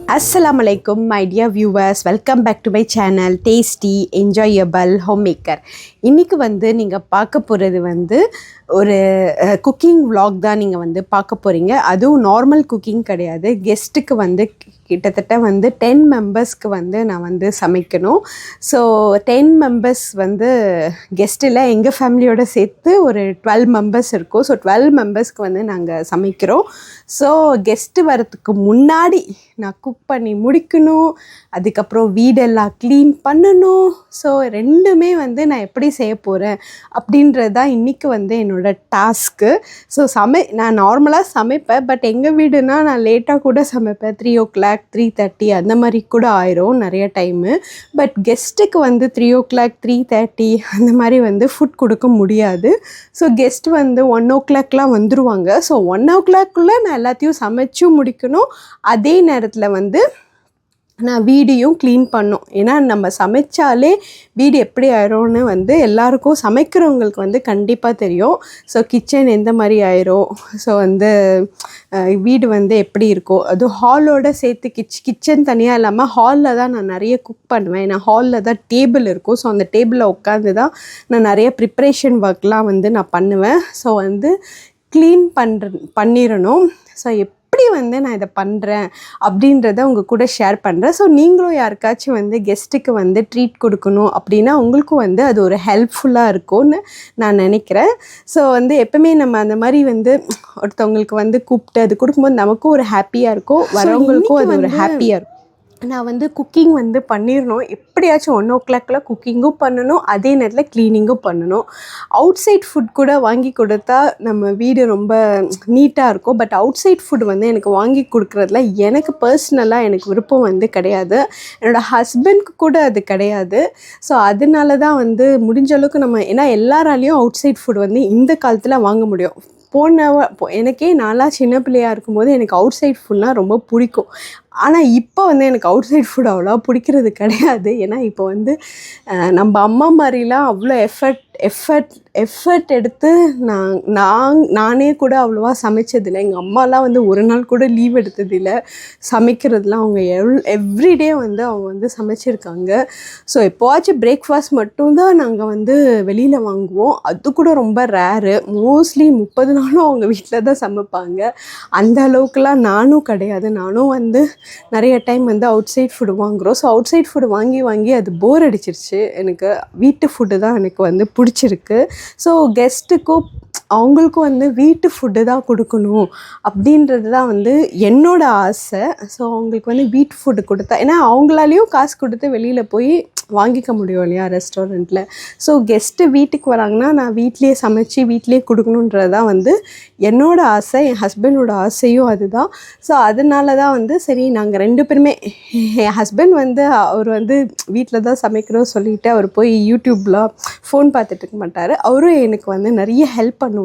Assalamu alaikum my dear viewers, welcome back to my channel Tasty Enjoyable Homemaker. இன்றைக்கி நீங்கள் பார்க்க போகிறது ஒரு குக்கிங் vlog தான் நீங்கள் பார்க்க போகிறீங்க. அதுவும் நார்மல் குக்கிங் கிடையாது. கெஸ்ட்டுக்கு கிட்டத்தட்ட 10 மெம்பர்ஸ்க்கு நான் சமைக்கணும். ஸோ 10 மெம்பர்ஸ் கெஸ்ட்டில் எங்கள் ஃபேமிலியோடு சேர்த்து ஒரு 12 மெம்பர்ஸ் இருக்கும். ஸோ 12 மெம்பர்ஸ்க்கு நாங்கள் சமைக்கிறோம். ஸோ கெஸ்ட்டு வரத்துக்கு முன்னாடி நான் குக் பண்ணி முடிக்கணும். அதுக்கப்புறம் வீடெல்லாம் க்ளீன் பண்ணணும். ஸோ ரெண்டுமே நான் எப்படி செய்ய போகிறேன் அப்படின்றது தான் இன்றைக்கி என்னோடய டாஸ்க்கு. ஸோ நான் நார்மலாக சமைப்பேன். பட் எங்கள் வீடுனா நான் லேட்டாக கூட சமைப்பேன். 3 o'clock 3:30 அந்த மாதிரி கூட ஆயிரும் நிறைய டைமு. பட் கெஸ்ட்டுக்கு 3 o'clock 3:30 அந்த மாதிரி ஃபுட் கொடுக்க முடியாது. ஸோ கெஸ்ட் 1 o'clockலாம் வந்துடுவாங்க. ஸோ 1 o'clockக்குள்ளே நான் எல்லாத்தையும் சமைச்சும் முடிக்கணும். அதே நேரத்தில் நான் வீடையும் க்ளீன் பண்ணோம். ஏன்னா நம்ம சமைச்சாலே வீடு எப்படி ஆயிரும்னு எல்லாருக்கும் சமைக்கிறவங்களுக்கு கண்டிப்பாக தெரியும். ஸோ கிச்சன் எந்த மாதிரி ஆயிரும், ஸோ வீடு எப்படி இருக்கும், அதுவும் ஹாலோடு சேர்த்து கிச்சன் தனியாக இல்லாமல் ஹாலில் தான் நான் நிறைய குக் பண்ணுவேன். ஏன்னா ஹாலில் தான் டேபிள் இருக்கும். ஸோ அந்த டேபிளில் உட்காந்து தான் நான் நிறைய ப்ரிப்ரேஷன் ஒர்க்லாம் நான் பண்ணுவேன். ஸோ க்ளீன் பண்ணிடணும். ஸோ எப்படி நான் இதை பண்ணுறேன் அப்படின்றத உங்கள் கூட ஷேர் பண்ணுறேன். ஸோ நீங்களும் யாருக்காச்சும் கெஸ்ட்டுக்கு ட்ரீட் கொடுக்கணும் அப்படின்னா உங்களுக்கும் அது ஒரு ஹெல்ப்ஃபுல்லாக இருக்கும்னு நான் நினைக்கிறேன். ஸோ எப்பவுமே நம்ம அந்த மாதிரி ஒருத்தவங்களுக்கு கூப்பிட்டு அது கொடுக்கும்போது நமக்கும் ஒரு ஹாப்பியாக இருக்கும், வரவங்களுக்கும் அது ஒரு ஹாப்பியாக இருக்கும். நான் குக்கிங் பண்ணிடணும். எப்படியாச்சும் 1 o'clockல குக்கிங்கும் பண்ணணும், அதே நேரத்தில் க்ளீனிங்கும் பண்ணணும். அவுட் சைட் ஃபுட் கூட வாங்கி கொடுத்தா நம்ம வீடு ரொம்ப நீட்டாக இருக்கும். பட் அவுட் சைட் ஃபுட் எனக்கு வாங்கி கொடுக்குறதுல எனக்கு பர்சனலாக எனக்கு விருப்பம் கிடையாது. என்னோடய ஹஸ்பண்ட்க்கு கூட அது கிடையாது. ஸோ அதனால தான் முடிஞ்ச அளவுக்கு நம்ம, ஏன்னா எல்லாராலையும் அவுட் சைட் ஃபுட் இந்த காலத்தில் வாங்க முடியும். எனக்கே நான்லாம் சின்ன பிள்ளையாக இருக்கும்போது எனக்கு அவுட் சைட் ஃபுட்னால் ரொம்ப பிடிக்கும். ஆனால் இப்போ எனக்கு அவுட் சைட் ஃபுட் அவ்வளோ பிடிக்கிறது கிடையாது. ஏன்னா இப்போ நம்ம அம்மா மாதிரிலாம் அவ்வளோ எஃபர்ட் எடுத்து நானே கூட அவ்வளோவா சமைச்சதில்லை. எங்கள் அம்மாலாம் ஒரு நாள் கூட லீவ் எடுத்ததில்லை. சமைக்கிறதுலாம் அவங்க எவ்ரிடே அவங்க சமைச்சிருக்காங்க. ஸோ எப்போவாச்சும் பிரேக்ஃபாஸ்ட் மட்டும்தான் நாங்கள் வெளியில் வாங்குவோம். அது கூட ரொம்ப ரேரு. மோஸ்ட்லி 30 நாளும் அவங்க வீட்டில் தான் சமைப்பாங்க. அந்த அளவுக்குலாம் நானும் கிடையாது. நானும் நிறைய டைம் அவுட் சைட் ஃபுட்டு வாங்குகிறோம். ஸோ அவுட் சைட் ஃபுட்டு வாங்கி அது போர் அடிச்சிருச்சு. எனக்கு வீட்டு ஃபுட்டு தான் எனக்கு பிடிச்சிருக்கு. ஸோ கெஸ்ட்டுக்கும் அவங்களுக்கும் வீட்டு ஃபுட்டு தான் கொடுக்கணும் அப்படின்றது தான் என்னோடய ஆசை. ஸோ அவங்களுக்கு வீட்டு ஃபுட்டு கொடுத்தா, ஏன்னா அவங்களாலேயும் காசு கொடுத்து வெளியில் போய் வாங்கிக்க முடியும் இல்லையா ரெஸ்டாரண்ட்டில். ஸோ கெஸ்ட்டு வீட்டுக்கு வராங்கன்னா நான் வீட்லேயே சமைச்சு வீட்லேயே கொடுக்கணுன்றது தான் என்னோடய ஆசை. என் ஹஸ்பண்டோட ஆசையும் அதுதான். ஸோ அதனால தான் சரி நாங்கள் 2 பேருமே, என் ஹஸ்பண்ட் அவர் வீட்டில் தான் சமைக்கிறோம் சொல்லிவிட்டு அவர் போய் யூடியூப்பில் ஃபோன் பார்த்துட்டு இருக்க மாட்டார். அவரும் எனக்கு நிறைய ஹெல்ப் பண்ணுவாங்க.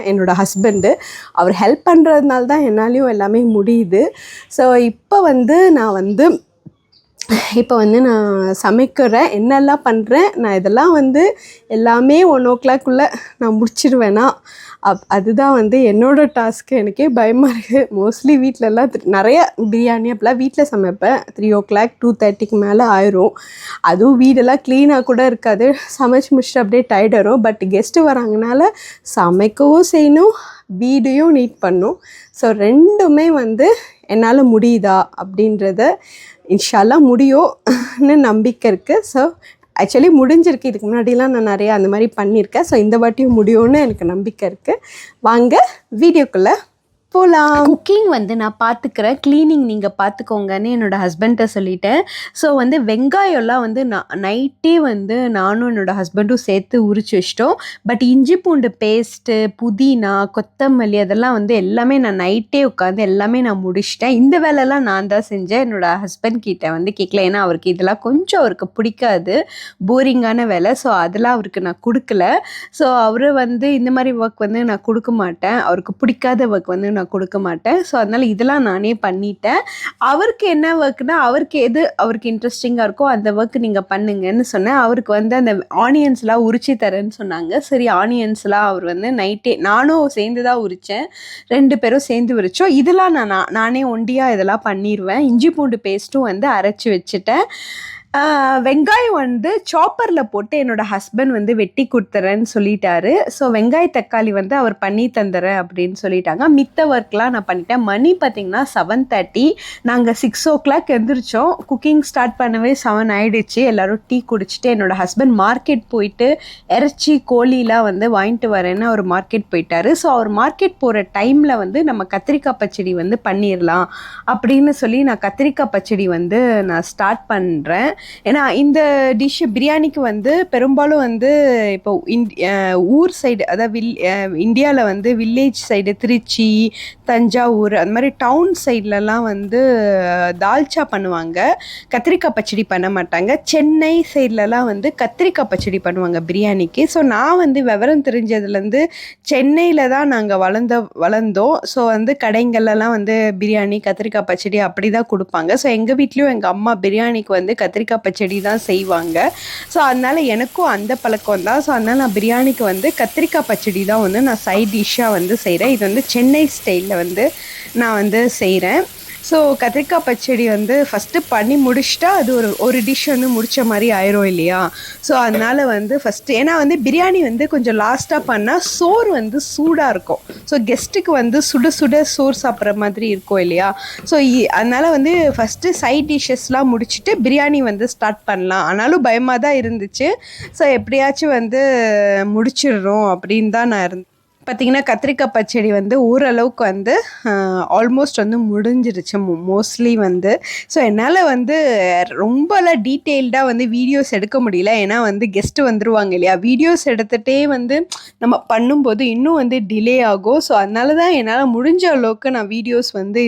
என்னோடய ஹஸ்பண்டு அவர் ஹெல்ப் பண்ணுறதுனால தான் என்னாலையும் எல்லாமே முடியுது. ஸோ இப்போ நான் சமைக்கிறேன், என்னெல்லாம் பண்ணுறேன், நான் இதெல்லாம் எல்லாமே 1 o'clockக்குள்ளே நான் முடிச்சிடுவேனா அதுதான் என்னோடய டாஸ்க்கு. எனக்கே பயமாக இருக்குது. மோஸ்ட்லி வீட்டிலலாம் நிறைய பிரியாணி அப்போலாம் வீட்டில் சமைப்பேன். 3 o'clock 2:30க்கு மேலே ஆயிரும். அதுவும் வீடெல்லாம் க்ளீனாக கூட இருக்காது. சமைச்சு முடிச்சுட்டு அப்படியே டயர்டாயிரும். பட் கெஸ்ட்டு வராங்கனால சமைக்கவும் செய்யணும், வீடையும் நீட் பண்ணும். ஸோ ரெண்டுமே என்னால் முடியுதா அப்படின்றத இன்ஷால்லா முடியும்னு நம்பிக்கை இருக்குது. ஸோ ஆக்சுவலி முடிஞ்சிருக்கு. இதுக்கு முன்னாடிலாம் நான் நிறையா அந்த மாதிரி பண்ணியிருக்கேன். ஸோ இந்த வாட்டியும் முடியும்னு எனக்கு நம்பிக்கை இருக்குது. வாங்க வீடியோக்குள்ளே போகலாம். குக்கிங் நான் பார்த்துக்கிறேன், க்ளீனிங் நீங்கள் பார்த்துக்கோங்கன்னு என்னோடய ஹஸ்பண்ட்டை சொல்லிட்டேன். ஸோ வெங்காயம்லாம் நைட்டே நானும் என்னோடய ஹஸ்பண்டும் சேர்த்து உரிச்சு வச்சிட்டோம். பட் இஞ்சி பூண்டு பேஸ்ட்டு, புதினா, கொத்தமல்லி அதெல்லாம் எல்லாமே நான் நைட்டே உட்காந்து எல்லாமே நான் முடிச்சிட்டேன். இந்த வேலைலாம் நான் தான் செஞ்சேன். என்னோடய ஹஸ்பண்ட் கிட்ட கேட்கல. ஏன்னா அவருக்கு இதெல்லாம் கொஞ்சம் அவருக்கு பிடிக்காது, போரிங்கான வேலை. ஸோ அதெல்லாம் அவருக்கு நான் கொடுக்கல. ஸோ அவர் இந்த மாதிரி ஒர்க் நான் கொடுக்க மாட்டேன். அவருக்கு பிடிக்காத ஒர்க் நான் கொடுக்க மாட்டேன். ஸோ அதனால் இதெல்லாம் நானே பண்ணிட்டேன். அவருக்கு என்ன ஒர்க்னா, அவருக்கு இன்ட்ரெஸ்டிங்காக இருக்கோ அந்த ஒர்க் நீங்கள் பண்ணுங்கன்னு சொன்னேன். அவருக்கு வந்து அந்த ஆனியன்ஸ்லாம் உரிச்சு தரேன்னு சொன்னாங்க. சரி, ஆனியன்ஸ்லாம் அவர் வந்து நைட்டே நானும் சேர்ந்து தான் உரித்தேன். 2 பேரும் சேர்ந்து உரித்தோம். இதெல்லாம் நானே ஒண்டியாக இதெல்லாம் பண்ணிடுவேன். இஞ்சி பூண்டு பேஸ்ட்டும் வந்து அரைச்சி வச்சுட்டேன். வெங்காயம் வந்து சாப்பரில் போட்டு என்னோடய ஹஸ்பண்ட் வந்து வெட்டி கொடுத்துறேன்னு சொல்லிட்டாரு. ஸோ வெங்காய தக்காளி வந்து அவர் பண்ணி தந்துடுறேன் அப்படின்னு சொல்லிட்டாங்க. மித்த ஒர்க்லாம் நான் பண்ணிட்டேன். மணி பார்த்திங்கன்னா 7:30. நாங்கள் 6 o'clock எழுந்திரிச்சோம். குக்கிங் ஸ்டார்ட் பண்ணவே 7 ஆகிடுச்சு. எல்லோரும் டீ குடிச்சிட்டு என்னோடய ஹஸ்பண்ட் மார்க்கெட் போயிட்டு இறைச்சி கோழிலாம் வந்து வாங்கிட்டு வரேன்னு அவர் மார்க்கெட் போயிட்டார். ஸோ அவர் மார்க்கெட் போகிற டைமில் வந்து நம்ம கத்திரிக்காய் பச்சடி வந்து பண்ணிடலாம் அப்படின்னு சொல்லி நான் கத்திரிக்காய் பச்சடி வந்து நான் ஸ்டார்ட் பண்ணுறேன். ஏன்னா இந்த டிஷ் பிரியாணிக்கு வந்து பெரும்பாலும் வந்து இப்போ ஊர் சைடு, அதாவது இந்தியாவில் வந்து வில்லேஜ் சைடு, திருச்சி, தஞ்சாவூர், அந்த மாதிரி டவுன் சைட்லலாம் வந்து தால்ச்சா பண்ணுவாங்க, கத்திரிக்காய் பச்சடி பண்ண மாட்டாங்க. சென்னை சைட்லலாம் வந்து கத்திரிக்காய் பச்சடி பண்ணுவாங்க பிரியாணிக்கு. ஸோ நான் வந்து விவரம் தெரிஞ்சதுலேருந்து சென்னையில் தான் நாங்கள் வளர்ந்தோம். ஸோ வந்து கடைங்கள்லாம் வந்து பிரியாணி கத்திரிக்காய் பச்சடி அப்படி தான் கொடுப்பாங்க. ஸோ எங்கள் வீட்லேயும் எங்கள் அம்மா பிரியாணிக்கு வந்து கத்திரிக்காய் பச்சடி தான் செய்வாங்க. ஸோ அதனால் எனக்கும் அந்த பழக்கம் தான். ஸோ அதனால் நான் பிரியாணிக்கு வந்து கத்திரிக்காய் பச்சடி தான் வந்து நான் சைட் டிஷ்ஷாக வந்து செய்கிறேன். இது வந்து சென்னை ஸ்டைலில் வந்து நான் வந்து செய்கிறேன். ஸோ கத்திரிக்காய் பச்சடி வந்து ஃபஸ்ட்டு பண்ணி முடிச்சுட்டா அது ஒரு டிஷ் வந்து முடித்த மாதிரி ஆயிரும் இல்லையா? ஸோ அதனால் வந்து ஃபஸ்ட்டு, ஏன்னா வந்து பிரியாணி வந்து கொஞ்சம் லாஸ்ட்டாக பண்ணால் சோறு வந்து சூடாக இருக்கும். ஸோ கெஸ்ட்டுக்கு வந்து சுட சுட சோறு சாப்பிட்ற மாதிரி இருக்கும் இல்லையா? ஸோ அதனால் வந்து ஃபஸ்ட்டு சைட் டிஷ்ஷஸ்லாம் முடிச்சுட்டு பிரியாணி வந்து ஸ்டார்ட் பண்ணலாம். ஆனாலும் பயமாக தான் இருந்துச்சு. ஸோ எப்படியாச்சும் வந்து முடிச்சிடுறோம் அப்படின்னு தான் நான் இருந்தேன். பார்த்திங்கன்னா கத்திரிக்காய் பச்சடி வந்து ஓரளவுக்கு வந்து ஆல்மோஸ்ட் வந்து முடிஞ்சிருச்சு மோஸ்ட்லி வந்து. ஸோ என்னால் வந்து ரொம்பலாம் டீட்டெயில்டாக வந்து வீடியோஸ் எடுக்க முடியல. ஏன்னா வந்து கெஸ்ட்டு வந்துடுவாங்க இல்லையா? வீடியோஸ் எடுத்துகிட்டே வந்து நம்ம பண்ணும்போது இன்னும் வந்து டிலே ஆகும். ஸோ அதனால தான் என்னால் முடிஞ்ச அளவுக்கு நான் வீடியோஸ் வந்து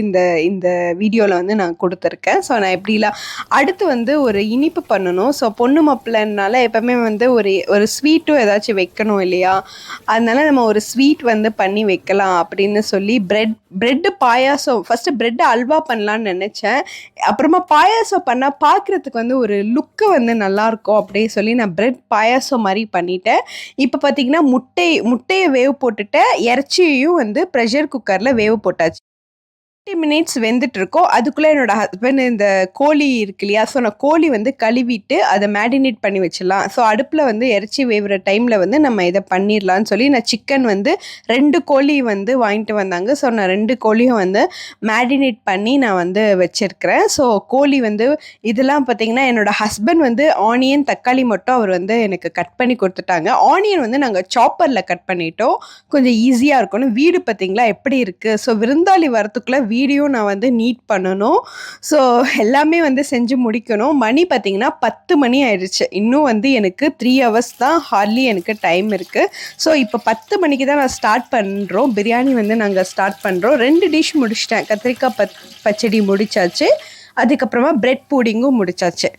இந்த வீடியோவில் வந்து நான் கொடுத்துருக்கேன். ஸோ நான் எப்படிலாம் அடுத்து வந்து ஒரு இனிப்பு பண்ணணும். ஸோ பொண்ணு மாப்பிள்ளைனால எப்போவுமே வந்து ஒரு ஸ்வீட்டும் ஏதாச்சும் வைக்கணும் இல்லையா? அதனால நம்ம ஒரு ஸ்வீட் வந்து பண்ணி வைக்கலாம் அப்படின்னு சொல்லி பிரெட் பாயாசம், ஃபஸ்ட்டு பிரெட் அல்வா பண்ணலான்னு நினச்சேன். அப்புறமா பாயாசம் பண்ணால் பார்க்குறதுக்கு வந்து ஒரு லுக்கு வந்து நல்லாயிருக்கும் அப்படின்னு சொல்லி நான் பிரெட் பாயாசம் மாதிரி பண்ணிட்டேன். இப்போ பார்த்திங்கன்னா முட்டையை வேவு போட்டுட்டேன். இறைச்சியையும் வந்து ப்ரெஷர் குக்கரில் வேவு போட்டாச்சு. 30 minutes வெந்துட்டுருக்கோம். அதுக்குள்ளே என்னோடய ஹஸ்பண்ட் இந்த கோழி இருக்கு இல்லையா? ஸோ நான் கோழி வந்து கழுவிட்டு அதை மேரினேட் பண்ணி வச்சிடலாம். ஸோ அடுப்பில் வந்து இறைச்சி வேவுற டைமில் வந்து நம்ம இதை பண்ணிடலான்னு சொல்லி நான் சிக்கன் வந்து 2 கோழி வந்து வாங்கிட்டு வந்தாங்க. ஸோ நான் 2 கோழியும் வந்து மேரினேட் பண்ணி நான் வந்து வச்சுருக்கிறேன். ஸோ கோழி வந்து இதெல்லாம் பார்த்திங்கன்னா என்னோடய ஹஸ்பண்ட் வந்து ஆனியன் தக்காளி மட்டும் அவர் வந்து எனக்கு கட் பண்ணி கொடுத்துட்டாங்க. ஆனியன் வந்து நாங்கள் சாப்பரில் கட் பண்ணிட்டோம், கொஞ்சம் ஈஸியாக இருக்கணும். வீடு பார்த்திங்களா எப்படி இருக்குது? ஸோ விருந்தாளி வரத்துக்குள்ளே வீடியோ நான் வந்து நீட் பண்ணணும். ஸோ எல்லாமே வந்து செஞ்சு முடிக்கணும். மணி பார்த்திங்கன்னா 10 மணி ஆயிடுச்சு. இன்னும் வந்து எனக்கு 3 hours தான் ஹார்ட்லி எனக்கு டைம் இருக்குது. ஸோ இப்போ 10 மணிக்கு தான் நான் ஸ்டார்ட் பண்ணுறோம். பிரியாணி வந்து நாங்கள் ஸ்டார்ட் பண்ணுறோம். 2 டிஷ் முடிச்சிட்டேன். கத்திரிக்காய் பச்சடி முடிச்சாச்சு. அதுக்கப்புறமா பிரெட் பூடிங்கும் முடிச்சாச்சு.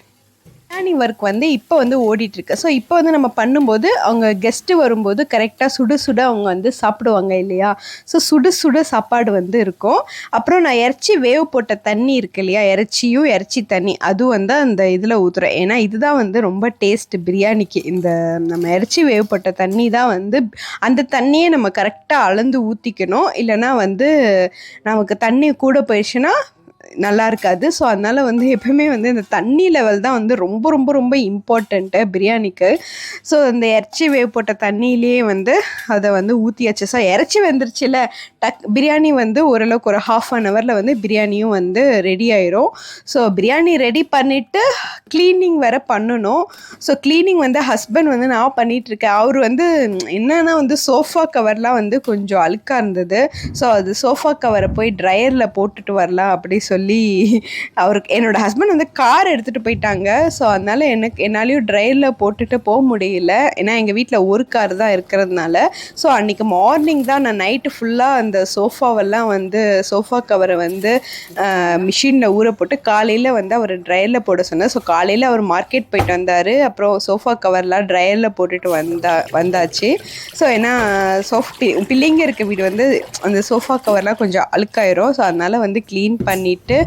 பிரியாணி ஒர்க் வந்து இப்போ வந்து ஓடிட்டுருக்கு. ஸோ இப்போ வந்து நம்ம பண்ணும்போது அவங்க கெஸ்ட்டு வரும்போது கரெக்டாக சுட அவங்க வந்து சாப்பிடுவாங்க இல்லையா? ஸோ சுட சாப்பாடு வந்து இருக்கும். அப்புறம் நான் இறைச்சி வேவு போட்ட தண்ணி இருக்கு இல்லையா? இறைச்சி தண்ணி அதுவும் வந்து அந்த இதில் ஊற்றுறேன். ஏன்னா இதுதான் வந்து ரொம்ப டேஸ்ட்டு பிரியாணிக்கு. இந்த நம்ம இறைச்சி வேவு போட்ட தண்ணி தான் வந்து, அந்த தண்ணியை நம்ம கரெக்டாக அளந்து ஊற்றிக்கணும். இல்லைனா வந்து நமக்கு தண்ணி கூட போயிடுச்சுன்னா நல்லா இருக்காது. ஸோ அதனால் வந்து எப்பவுமே வந்து இந்த தண்ணி லெவல் தான் வந்து ரொம்ப ரொம்ப ரொம்ப இம்பார்ட்டண்ட்டு பிரியாணிக்கு. ஸோ இந்த இறைச்சி வேவு போட்ட தண்ணியிலே வந்து அதை வந்து ஊற்றியாச்சு. ஸோ இறைச்சி வெந்துருச்சுல, பிரியாணி வந்து ஓரளவுக்கு ஒரு 1/2 hour வந்து பிரியாணியும் வந்து ரெடி ஆயிரும். ஸோ பிரியாணி ரெடி பண்ணிவிட்டு க்ளீனிங் வேறு பண்ணணும். ஸோ க்ளீனிங் வந்து ஹஸ்பண்ட் வந்து நான் பண்ணிகிட்ருக்கேன். அவர் வந்து என்னன்னா வந்து சோஃபா கவர்லாம் வந்து கொஞ்சம் அழுக்காக இருந்தது. ஸோ அது சோஃபா கவரை போய் ட்ரையரில் போட்டுட்டு வரலாம் அப்படி சொல்லி அவருக்கு என்னோடய ஹஸ்பண்ட் வந்து கார் எடுத்துகிட்டு போயிட்டாங்க. ஸோ அதனால் என்னாலையும் ட்ரையரில் போட்டுட்டு போக முடியல. ஏன்னா எங்கள் வீட்டில் ஒரு கார் தான் இருக்கிறதுனால. ஸோ அன்றைக்கி மார்னிங் தான் நான் நைட்டு ஃபுல்லாக அந்த சோஃபாவெல்லாம் வந்து சோஃபா கவரை வந்து மிஷினில் ஊற போட்டு காலையில் வந்து அவர் ட்ரையரில் போட சொன்னேன். ஸோ காலையில் அவர் மார்க்கெட் போயிட்டு வந்தார். அப்புறம் சோஃபா கவர்லாம் ட்ரையரில் போட்டுட்டு வந்தாச்சு. ஸோ ஏன்னா பிள்ளைங்க இருக்க வீடு வந்து அந்த சோஃபா கவர்லாம் கொஞ்சம் அழுக்காயிரும். ஸோ அதனால் வந்து க்ளீன் பண்ணிவிட்டு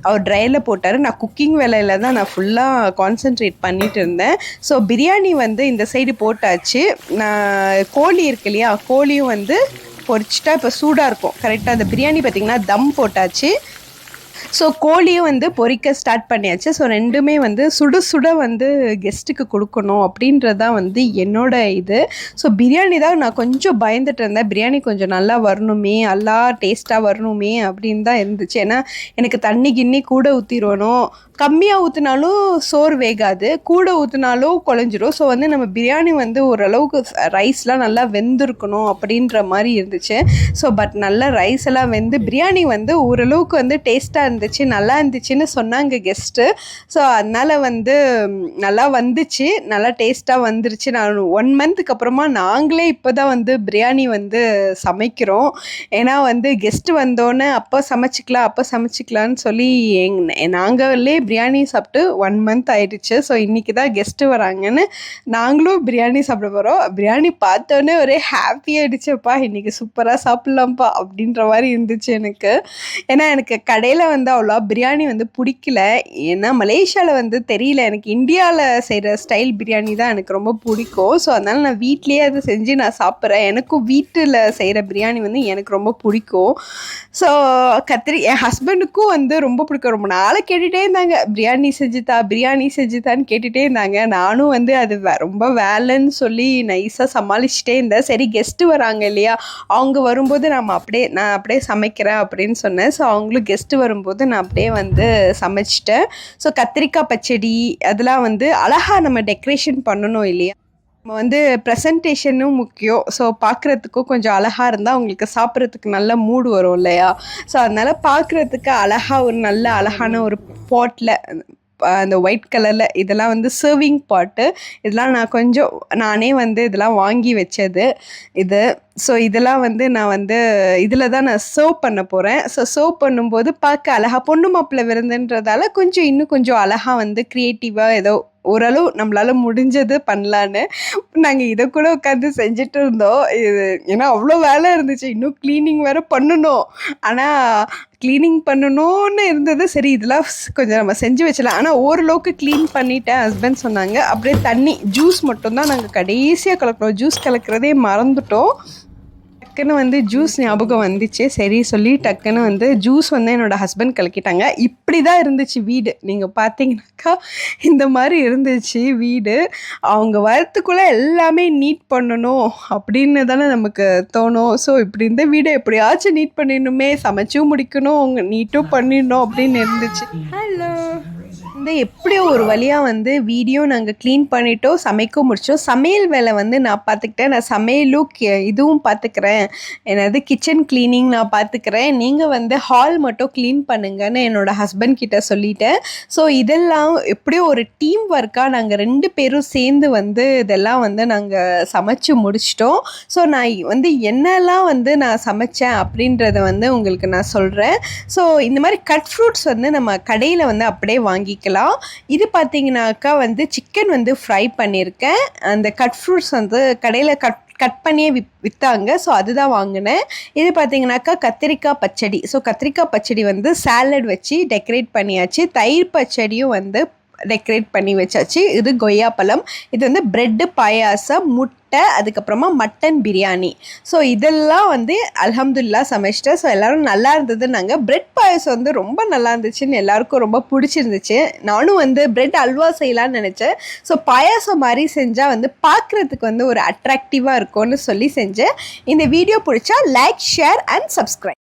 அவர் ட்ரையரில் போட்டார். நான் குக்கிங் வேலையில் தான் நான் ஃபுல்லாக கான்சென்ட்ரேட் பண்ணிட்டு இருந்தேன். ஸோ பிரியாணி வந்து இந்த சைடு போட்டாச்சு. நான் கோழி இருக்கு இல்லையா, கோழியும் வந்து பொரிச்சிட்டா இப்போ சூடாக இருக்கும் கரெக்டாக. அந்த பிரியாணி பார்த்திங்கன்னா தம் போட்டாச்சு. ஸோ கோழியும் வந்து பொரிக்க ஸ்டார்ட் பண்ணியாச்சு. ஸோ ரெண்டுமே வந்து சுட சுட வந்து கெஸ்ட்டுக்கு கொடுக்கணும் அப்படின்றதான் வந்து என்னோட இது. ஸோ பிரியாணி தான் நான் கொஞ்சம் பயந்துட்டு இருந்தேன். பிரியாணி கொஞ்சம் நல்லா வரணுமே, நல்லா டேஸ்ட்டாக வரணுமே அப்படின்னு தான் இருந்துச்சு. ஏன்னா எனக்கு தண்ணி கிண்ணி கூட ஊற்றிடணும். கம்மியாக ஊற்றினாலும் சோறு வேகாது, கூட ஊற்றினாலும் குழஞ்சிரும். ஸோ வந்து நம்ம பிரியாணி வந்து ஓரளவுக்கு ரைஸ்லாம் நல்லா வெந்திருக்கணும் அப்படின்ற மாதிரி இருந்துச்சு. ஸோ பட் நல்லா ரைஸ் எல்லாம் வெந்து பிரியாணி வந்து ஓரளவுக்கு வந்து டேஸ்ட்டாக இருந்துச்சு, நல்லா இருந்துச்சுன்னு சொன்னாங்க கெஸ்ட்டு. ஸோ அதனால் வந்து நல்லா வந்துச்சு, நல்லா டேஸ்ட்டாக வந்துருச்சு. நான் 1 மந்த்துக்கு அப்புறமா நாங்களே இப்போ தான் வந்து பிரியாணி வந்து சமைக்கிறோம். ஏன்னா வந்து கெஸ்ட்டு வந்தோடனே அப்போ சமைச்சிக்கலான்னு சொல்லி நாங்களே பிரியாணி சாப்பிட்டு 1 மந்த் ஆயிடுச்சு. ஸோ இன்றைக்கி தான் கெஸ்ட்டு வராங்கன்னு நாங்களும் பிரியாணி சாப்பிட போகிறோம். பிரியாணி பார்த்தோன்னே ஒரே ஹாப்பி ஆகிடுச்சுப்பா, இன்றைக்கி சூப்பராக சாப்பிட்லாம்ப்பா அப்படின்ற மாதிரி இருந்துச்சு எனக்கு. ஏன்னா எனக்கு கடையில் வந்து அவ்வளோ பிரியாணி வந்து பிடிக்கல. ஏன்னா மலேசியாவில் வந்து தெரியல, எனக்கு இந்தியாவில் செய்கிற ஸ்டைல் பிரியாணி தான் எனக்கு ரொம்ப பிடிக்கும். ஸோ அதனால் நான் வீட்லேயே அதை செஞ்சு நான் சாப்பிட்றேன். எனக்கும் வீட்டில் செய்கிற பிரியாணி வந்து எனக்கு ரொம்ப பிடிக்கும். ஸோ என் ஹஸ்பண்டுக்கும் வந்து ரொம்ப பிடிக்கும். ரொம்ப நாளாக கேட்டுகிட்டே இருந்தாங்க, பிரியாணி செஞ்சுதான்னு கேட்டுகிட்டே இருந்தாங்க. நானும் வந்து அது ரொம்ப வேலைன்னு சொல்லி நைஸாக சமாளிச்சுட்டே இருந்தேன். சரி கெஸ்ட்டு வராங்க இல்லையா, அவங்க வரும்போது நான் அப்படியே சமைக்கிறேன் அப்படின்னு சொன்னேன். ஸோ அவங்களும் கெஸ்ட்டு வரும்போது நான் அப்படியே வந்து சமைச்சிட்டேன். ஸோ கத்திரிக்காய் பச்சடி அதெல்லாம் வந்து அழகாக நம்ம டெக்கரேஷன் பண்ணணும் இல்லையா, நம்ம வந்து ப்ரெசன்டேஷனும் முக்கியம். ஸோ பார்க்குறதுக்கும் கொஞ்சம் அழகாக இருந்தால் அவங்களுக்கு சாப்பிட்றதுக்கு நல்ல மூடு வரும் இல்லையா. ஸோ அதனால் பார்க்குறதுக்கு அழகாக ஒரு நல்ல அழகான ஒரு பாட்டில் அந்த ஒயிட் கலரில் இதெல்லாம் வந்து சர்விங் பாட்டு, இதெல்லாம் நான் கொஞ்சம் நானே வந்து இதெல்லாம் வாங்கி வச்சது இது. ஸோ இதெல்லாம் வந்து நான் வந்து இதில் தான் நான் சர்வ் பண்ண போகிறேன். ஸோ சர்வ் பண்ணும்போது பார்க்க அழகாக பொண்ணு மாப்பிள்ளை விருந்துன்றதால இன்னும் கொஞ்சம் அழகாக வந்து க்ரியேட்டிவாக ஏதோ ஓரளவு நம்மளால் முடிஞ்சது பண்ணலான்னு நாங்கள் இதை கூட உட்காந்து செஞ்சுட்டு இருந்தோம். ஏன்னா அவ்வளோ வேலை இருந்துச்சு, இன்னும் க்ளீனிங் வேறு பண்ணணும். ஆனால் க்ளீனிங் பண்ணணும்னு இருந்தது. சரி இதெல்லாம் கொஞ்சம் நம்ம செஞ்சு வச்சலாம். ஆனால் ஓரளவுக்கு க்ளீன் பண்ணிட்டேன். ஹஸ்பண்ட் சொன்னாங்க அப்படியே ஜூஸ் மட்டும்தான் நாங்கள் கடைசியாக கலக்கிறோம். ஜூஸ் கலக்கிறதே மறந்துட்டோம். டக்குன்னு வந்து ஜூஸ் ஞாபகம் வந்துச்சு. சரி சொல்லி டக்குன்னு வந்து ஜூஸ் வந்து என்னோடய ஹஸ்பண்ட் கலக்கிட்டாங்க. இப்படி தான் இருந்துச்சு வீடு. நீங்கள் பார்த்தீங்கன்னாக்கா இந்த மாதிரி இருந்துச்சு வீடு. அவங்க வரத்துக்குள்ளே எல்லாமே நீட் பண்ணணும் அப்படின்னு தானே நமக்கு தோணும். ஸோ இப்படி இந்த வீடை எப்படியாச்சும் நீட் பண்ணிடணுமே, சமைச்சும் முடிக்கணும், அவங்க நீட்டும் பண்ணிடணும் அப்படின்னு இருந்துச்சு. ஹலோ வந்து எப்படியோ ஒரு வழியாக வந்து வீடியோ நாங்கள் க்ளீன் பண்ணிட்டோம், சமைக்க முடித்தோம். சமையல் வேலை வந்து நான் பார்த்துக்கிட்டேன். நான் சமையலும் இதுவும் பார்த்துக்கிறேன், என்னது கிச்சன் க்ளீனிங் நான் பார்த்துக்கிறேன். நீங்கள் வந்து ஹால் மட்டும் க்ளீன் பண்ணுங்கன்னு என்னோடய ஹஸ்பண்ட் கிட்ட சொல்லிட்டேன். ஸோ இதெல்லாம் எப்படியோ ஒரு டீம் ஒர்க்காக நாங்கள் 2 பேரும் சேர்ந்து வந்து இதெல்லாம் வந்து நாங்கள் சமைச்சு முடிச்சிட்டோம். ஸோ நான் வந்து என்னெல்லாம் வந்து நான் சமைச்சேன் அப்படின்றத வந்து உங்களுக்கு நான் சொல்கிறேன். ஸோ இந்த மாதிரி கட் ஃப்ரூட்ஸ் வந்து நம்ம கடையில் வந்து அப்படியே வாங்கிக்கலாம். இது பார்த்தீங்கன்னாக்கா வந்து சிக்கன் வந்து ஃப்ரை பண்ணியிருக்கேன். அந்த கட் ஃப்ரூட்ஸ் வந்து கடையில் கட் பண்ணியே விற்றாங்க. ஸோ அதுதான் வாங்கினேன். இது பார்த்தீங்கன்னாக்கா கத்திரிக்காய் பச்சடி. ஸோ கத்திரிக்காய் பச்சடி வந்து சாலட் வச்சு டெக்கரேட் பண்ணியாச்சு. தயிர் பச்சடியும் வந்து டெக்கரேட் பண்ணி வச்சாச்சு. இது கொய்யாப்பழம், இது வந்து ப்ரெட்டு பாயாசம், முட்டை, அதுக்கப்புறமா மட்டன் பிரியாணி. ஸோ இதெல்லாம் வந்து அல்ஹம்துலில்லாஹ் சமைச்சிட்டேன். ஸோ எல்லோரும் நல்லா இருந்ததுன்னாங்க. ப்ரெட் பாயாசம் வந்து ரொம்ப நல்லா இருந்துச்சுன்னு எல்லாருக்கும் ரொம்ப பிடிச்சிருந்துச்சு. நானும் வந்து ப்ரெட் அல்வா செய்யலான்னு நினச்சேன். ஸோ பாயாசம் மாதிரி செஞ்சால் வந்து பார்க்குறதுக்கு வந்து ஒரு அட்ராக்டிவாக இருக்கும்னு சொல்லி செஞ்சேன். இந்த வீடியோ பிடிச்சா லைக், ஷேர் அண்ட் சப்ஸ்கிரைப்.